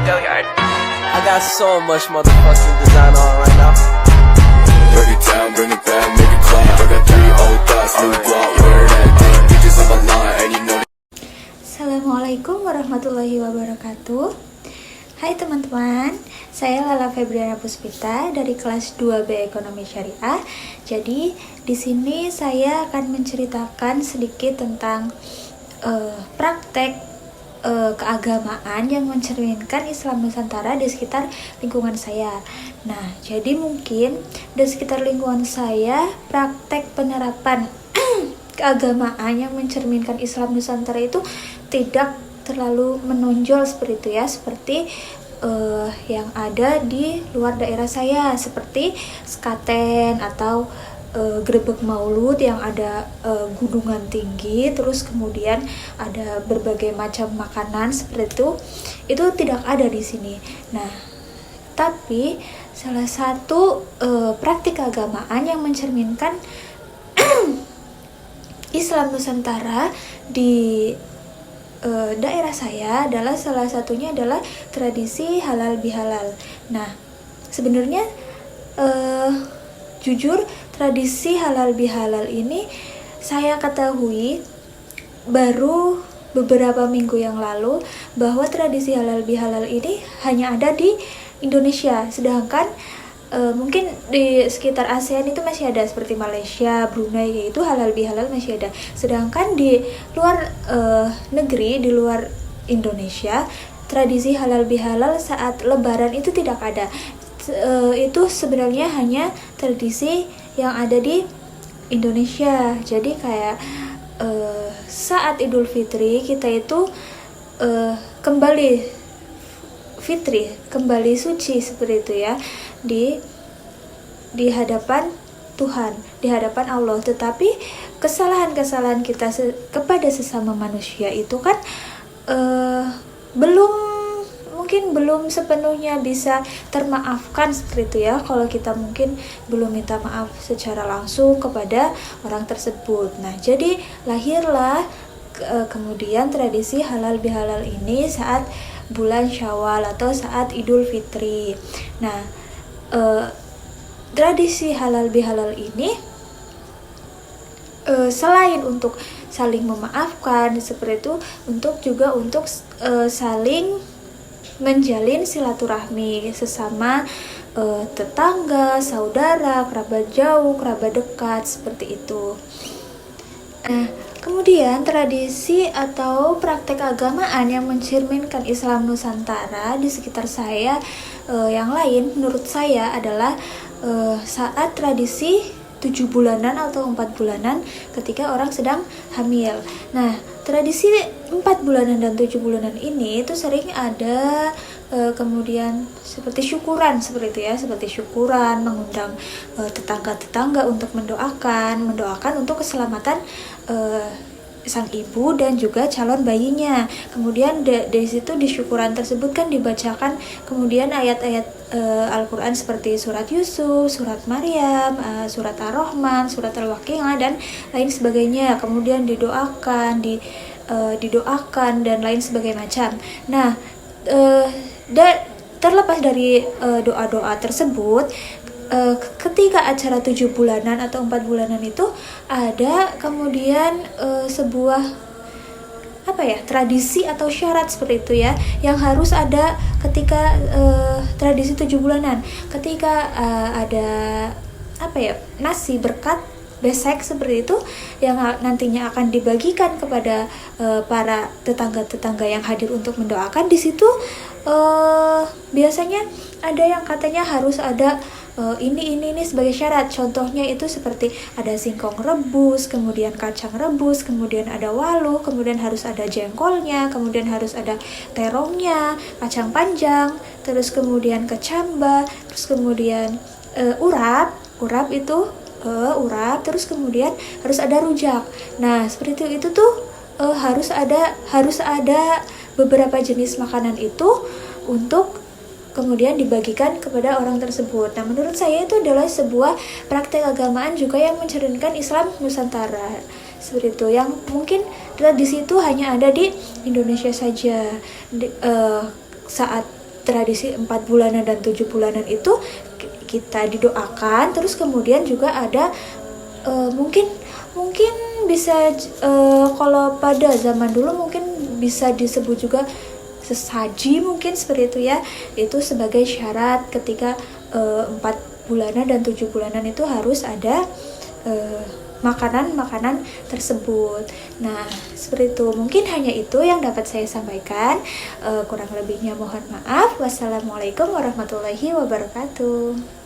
I got so much motherfucking design on right now. Break it down, bring it back, make it clap. I got 3 old thoughts, new guap, wear that thing. Bitches on my line, and you know. Assalamualaikum warahmatullahi wabarakatuh. Hai teman-teman, saya Lala Febriana Puspita dari kelas 2B Ekonomi Syariah. Jadi di sini saya akan menceritakan sedikit tentang praktek keagamaan yang mencerminkan Islam Nusantara di sekitar lingkungan saya. Nah, jadi mungkin di sekitar lingkungan saya praktek penerapan keagamaan yang mencerminkan Islam Nusantara itu tidak terlalu menonjol seperti itu ya, seperti yang ada di luar daerah saya, seperti sekaten atau grebek maulud yang ada gunungan tinggi, terus kemudian ada berbagai macam makanan seperti itu tidak ada di sini. Nah, tapi salah satu praktik keagamaan yang mencerminkan Islam Nusantara di daerah saya adalah salah satunya adalah tradisi halal bihalal. Nah, sebenarnya jujur tradisi halal bihalal ini saya ketahui baru beberapa minggu yang lalu, bahwa tradisi halal bihalal ini hanya ada di Indonesia, sedangkan mungkin di sekitar ASEAN itu masih ada, seperti Malaysia, Brunei, itu halal bihalal masih ada. Sedangkan di luar negeri, di luar Indonesia, tradisi halal bihalal saat Lebaran itu tidak ada. Itu sebenarnya hanya tradisi yang ada di Indonesia. Jadi kayak saat Idul Fitri kita itu kembali fitri, kembali suci seperti itu ya, di hadapan Tuhan, di hadapan Allah. Tetapi kesalahan-kesalahan kita kepada sesama manusia itu kan mungkin belum sepenuhnya bisa termaafkan seperti itu ya, kalau kita mungkin belum minta maaf secara langsung kepada orang tersebut. Nah, jadi lahirlah kemudian tradisi halal bihalal ini saat bulan Syawal atau saat Idul Fitri. Nah, tradisi halal bihalal ini selain untuk saling memaafkan seperti itu, untuk saling menjalin silaturahmi sesama tetangga, saudara, kerabat jauh, kerabat dekat seperti itu. Nah, kemudian tradisi atau praktek agamaan yang mencerminkan Islam Nusantara di sekitar saya yang lain menurut saya adalah saat tradisi 7 bulanan atau 4 bulanan ketika orang sedang hamil. Nah, tradisi 4 bulanan dan 7 bulanan ini itu sering ada kemudian seperti syukuran seperti itu ya, seperti syukuran, mengundang tetangga-tetangga untuk mendoakan untuk keselamatan sang ibu dan juga calon bayinya. Kemudian dari situ di syukuran tersebut kan dibacakan kemudian ayat-ayat Al-Quran seperti surat Yusuf, surat Maryam, surat Ar-Rahman, surat Al-Waqiah dan lain sebagainya. Kemudian didoakan dan lain sebagainya macam. Nah, terlepas dari doa-doa tersebut, ketika acara 7 bulanan atau 4 bulanan itu ada kemudian sebuah tradisi atau syarat seperti itu ya, yang harus ada ketika tradisi 7 bulanan. Ketika ada nasi berkat besek seperti itu yang nantinya akan dibagikan kepada para tetangga-tetangga yang hadir untuk mendoakan. Di situ biasanya ada yang katanya harus ada ini sebagai syarat. Contohnya itu seperti ada singkong rebus, kemudian kacang rebus, kemudian ada waluh, kemudian harus ada jengkolnya, kemudian harus ada terongnya, kacang panjang, terus kemudian kecamba, terus kemudian urap itu urap, terus kemudian harus ada rujak. Nah, seperti itu tuh harus ada beberapa jenis makanan itu untuk kemudian dibagikan kepada orang tersebut. Nah, menurut saya itu adalah sebuah praktek agamaan juga yang mencerminkan Islam Nusantara. Seperti itu, yang mungkin tradisi itu hanya ada di Indonesia saja. Saat tradisi 4 bulanan dan 7 bulanan itu kita didoakan, terus kemudian juga ada mungkin bisa kalau pada zaman dulu mungkin bisa disebut juga sesaji mungkin seperti itu ya, itu sebagai syarat ketika 4 bulanan dan 7 bulanan itu harus ada makanan-makanan tersebut. Nah, seperti itu. Mungkin hanya itu yang dapat saya sampaikan. Kurang lebihnya mohon maaf. Wassalamualaikum warahmatullahi wabarakatuh.